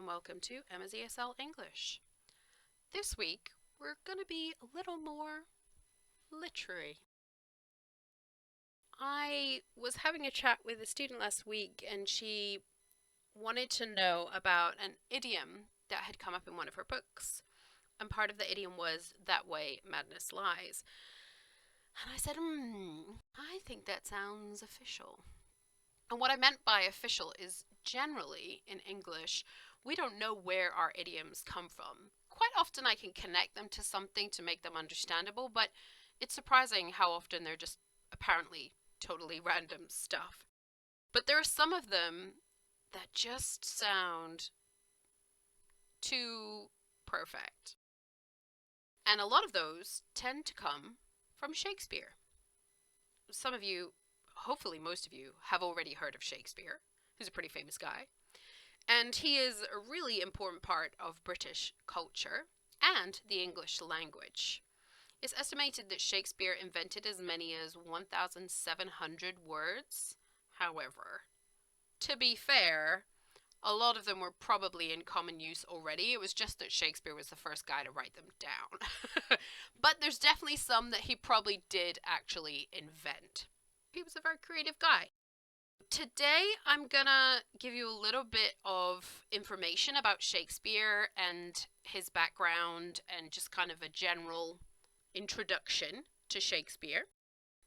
and welcome to Emma's ESL English. This week, we're going to be a little more literary. I was having a chat with a student last week and she wanted to know about an idiom that had come up in one of her books. And part of the idiom was, "That way madness lies." And I said, I think that sounds official. And what I meant by official is generally in English, we don't know where our idioms come from. Quite often I can connect them to something to make them understandable, but it's surprising how often they're just apparently totally random stuff. But there are some of them that just sound too perfect. And a lot of those tend to come from Shakespeare. Some of you, hopefully most of you, have already heard of Shakespeare, who's a pretty famous guy. And he is a really important part of British culture and the English language. It's estimated that Shakespeare invented as many as 1,700 words. However, to be fair, a lot of them were probably in common use already. It was just that Shakespeare was the first guy to write them down. But there's definitely some that he probably did actually invent. He was a very creative guy. Today, I'm gonna give you a little bit of information about Shakespeare and his background and just kind of a general introduction to Shakespeare.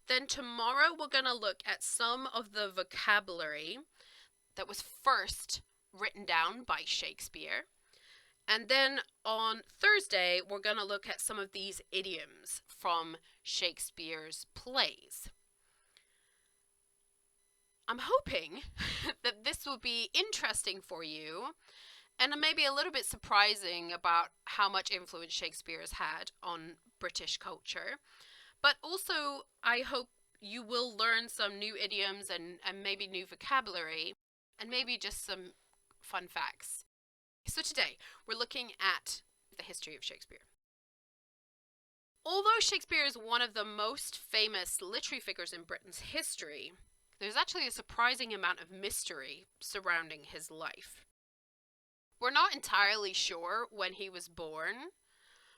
Then tomorrow, we're gonna look at some of the vocabulary that was first written down by Shakespeare. And then on Thursday, we're gonna look at some of these idioms from Shakespeare's plays. I'm hoping that this will be interesting for you and maybe a little bit surprising about how much influence Shakespeare has had on British culture. But also, I hope you will learn some new idioms and maybe new vocabulary and maybe just some fun facts. So today, we're looking at the history of Shakespeare. Although Shakespeare is one of the most famous literary figures in Britain's history, there's actually a surprising amount of mystery surrounding his life. We're not entirely sure when he was born,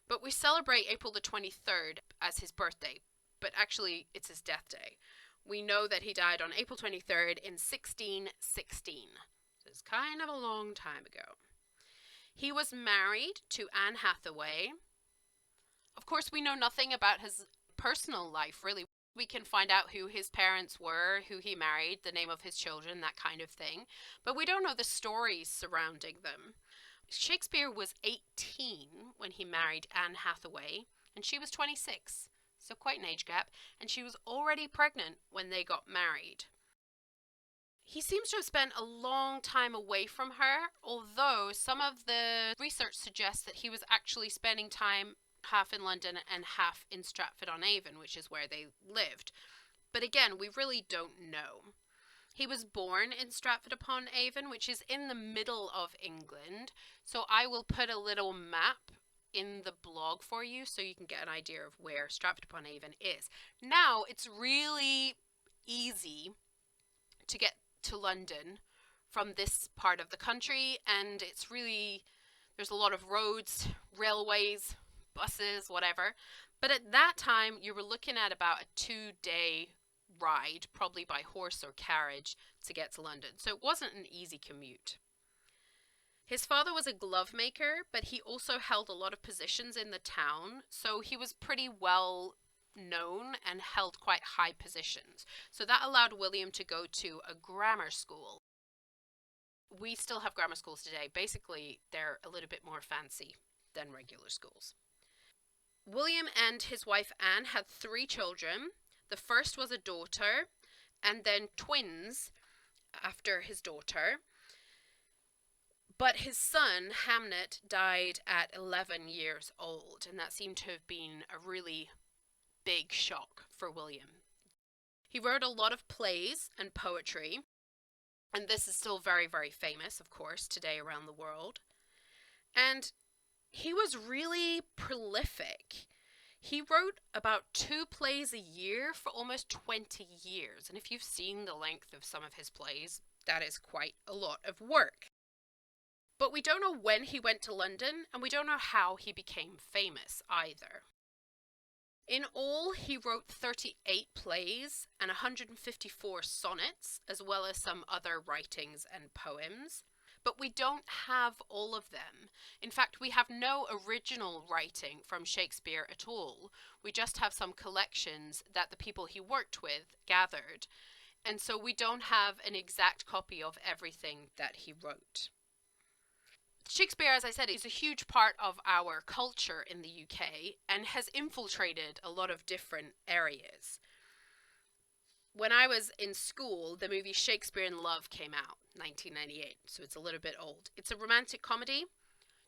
but we celebrate April the 23rd as his birthday, but actually it's his death day. We know that he died on April 23rd in 1616. So it's kind of a long time ago. He was married to Anne Hathaway. Of course, we know nothing about his personal life, really. We can find out who his parents were, who he married, the name of his children, that kind of thing. But we don't know the stories surrounding them. Shakespeare was 18 when he married Anne Hathaway, and she was 26, so quite an age gap, and she was already pregnant when they got married. He seems to have spent a long time away from her, although some of the research suggests that he was actually spending time half in London and half in Stratford-upon-Avon, which is where they lived. But again, we really don't know. He was born in Stratford-upon-Avon, which is in the middle of England. So I will put a little map in the blog for you so you can get an idea of where Stratford-upon-Avon is. Now, it's really easy to get to London from this part of the country, and it's really, there's a lot of roads, railways, buses, whatever. But at that time, you were looking at about a 2-day ride, probably by horse or carriage, to get to London. So it wasn't an easy commute. His father was a glove maker, but he also held a lot of positions in the town. So he was pretty well known and held quite high positions. So that allowed William to go to a grammar school. We still have grammar schools today. Basically, they're a little bit more fancy than regular schools. William and his wife Anne had 3 children. The first was a daughter, and then twins after his daughter. But his son, Hamnet, died at 11 years old, and that seemed to have been a really big shock for William. He wrote a lot of plays and poetry, and this is still very, very famous, of course, today around the world. And he was really prolific. He wrote about 2 plays a year for almost 20 years. And if you've seen the length of some of his plays, that is quite a lot of work. But But we don't know when he went to London, and we don't know how he became famous either. In all, he wrote 38 plays and 154 sonnets, as well as some other writings and poems. But we don't have all of them. In fact, we have no original writing from Shakespeare at all. We just have some collections that the people he worked with gathered. And so we don't have an exact copy of everything that he wrote. Shakespeare, as I said, is a huge part of our culture in the UK and has infiltrated a lot of different areas. When I was in school, the movie Shakespeare in Love came out, 1998, so it's a little bit old. It's a romantic comedy.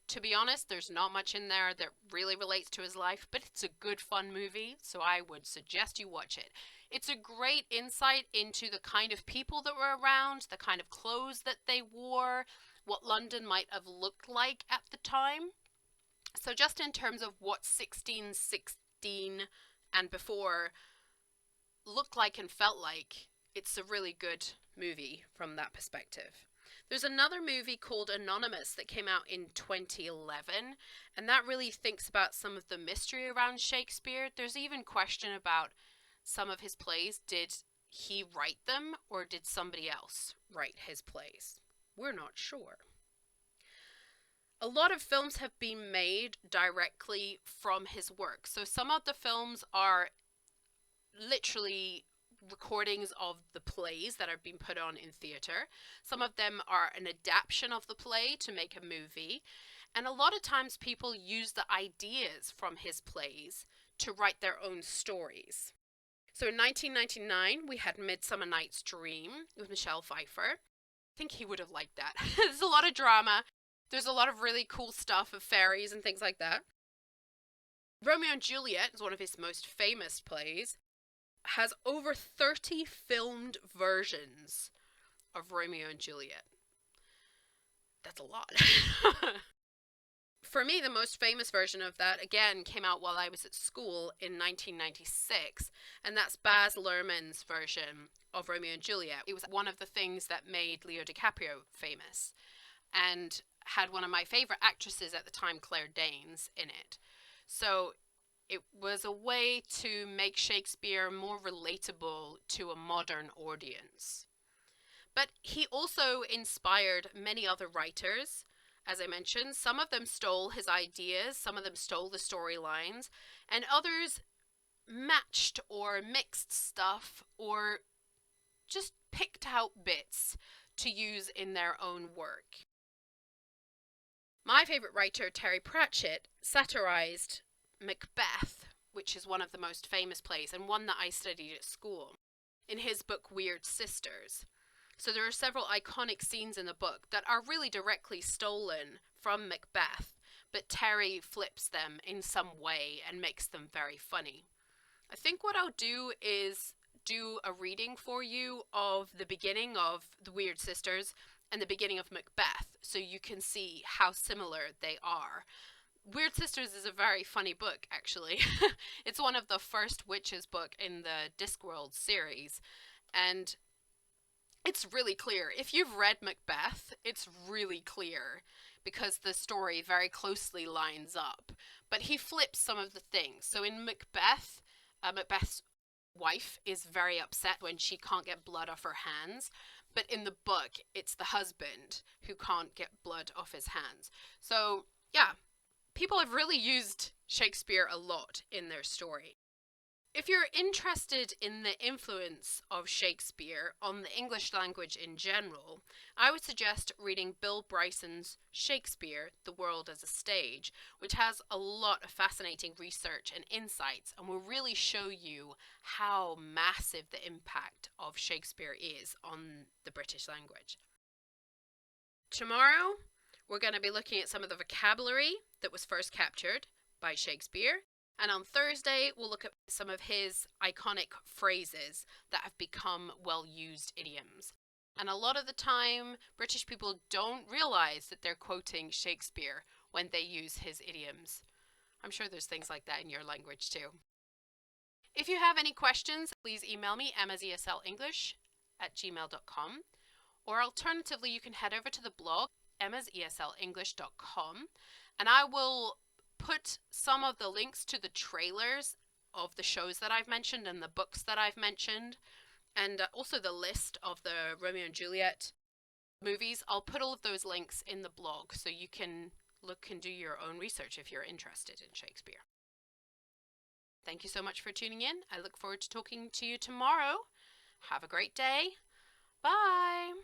To be honest, there's not much in there that really relates to his life, but it's a good, fun movie, so I would suggest you watch it. It's a great insight into the kind of people that were around, the kind of clothes that they wore, what London might have looked like at the time. So just in terms of what 1616 and before looked like and felt like, it's a really good movie from that perspective. There's another movie called Anonymous that came out in 2011, and that really thinks about some of the mystery around Shakespeare. There's even question about some of his plays. Did he write them, or did somebody else write his plays? We're not sure. A lot of films have been made directly from his work. So some of the films are literally recordings of the plays that have been put on in theatre. Some of them are an adaptation of the play to make a movie. And a lot of times people use the ideas from his plays to write their own stories. So in 1999, we had Midsummer Night's Dream with Michelle Pfeiffer. I think he would have liked that. There's a lot of drama. There's a lot of really cool stuff of fairies and things like that. Romeo and Juliet is one of his most famous plays. Has over 30 filmed versions of Romeo and Juliet. That's a lot. For me, the most famous version of that, again, came out while I was at school in 1996, and that's Baz Luhrmann's version of Romeo and Juliet. It was one of the things that made Leo DiCaprio famous, and had one of my favorite actresses at the time, Claire Danes, in it. So it was a way to make Shakespeare more relatable to a modern audience. But he also inspired many other writers. As I mentioned, some of them stole his ideas, some of them stole the storylines, and others matched or mixed stuff or just picked out bits to use in their own work. My favorite writer, Terry Pratchett, satirized Macbeth, which is one of the most famous plays and one that I studied at school, in his book Weird Sisters. So there are several iconic scenes in the book that are really directly stolen from Macbeth, but Terry flips them in some way and makes them very funny. I think what I'll do is do a reading for you of the beginning of the Weird Sisters and the beginning of Macbeth, so you can see how similar they are. Weird Sisters is a very funny book, actually. It's one of the first witches book in the Discworld series, and it's really clear. If you've read Macbeth, it's really clear because the story very closely lines up. But he flips some of the things. So in Macbeth, Macbeth's wife is very upset when she can't get blood off her hands. But in the book, it's the husband who can't get blood off his hands. So, yeah, people have really used Shakespeare a lot in their story. If you're interested in the influence of Shakespeare on the English language in general, I would suggest reading Bill Bryson's Shakespeare, The World as a Stage, which has a lot of fascinating research and insights and will really show you how massive the impact of Shakespeare is on the British language. Tomorrow, we're going to be looking at some of the vocabulary that was first captured by Shakespeare. And on Thursday, we'll look at some of his iconic phrases that have become well-used idioms. And a lot of the time, British people don't realize that they're quoting Shakespeare when they use his idioms. I'm sure there's things like that in your language too. If you have any questions, please email me, emmaeslenglish@gmail.com. Or alternatively, you can head over to the blog, emmaseslenglish.com, and I will put some of the links to the trailers of the shows that I've mentioned and the books that I've mentioned, and also the list of the Romeo and Juliet movies. I'll put all of those links in the blog so you can look and do your own research if you're interested in Shakespeare. Thank you so much for tuning in. I look forward to talking to you tomorrow. Have a great day. Bye.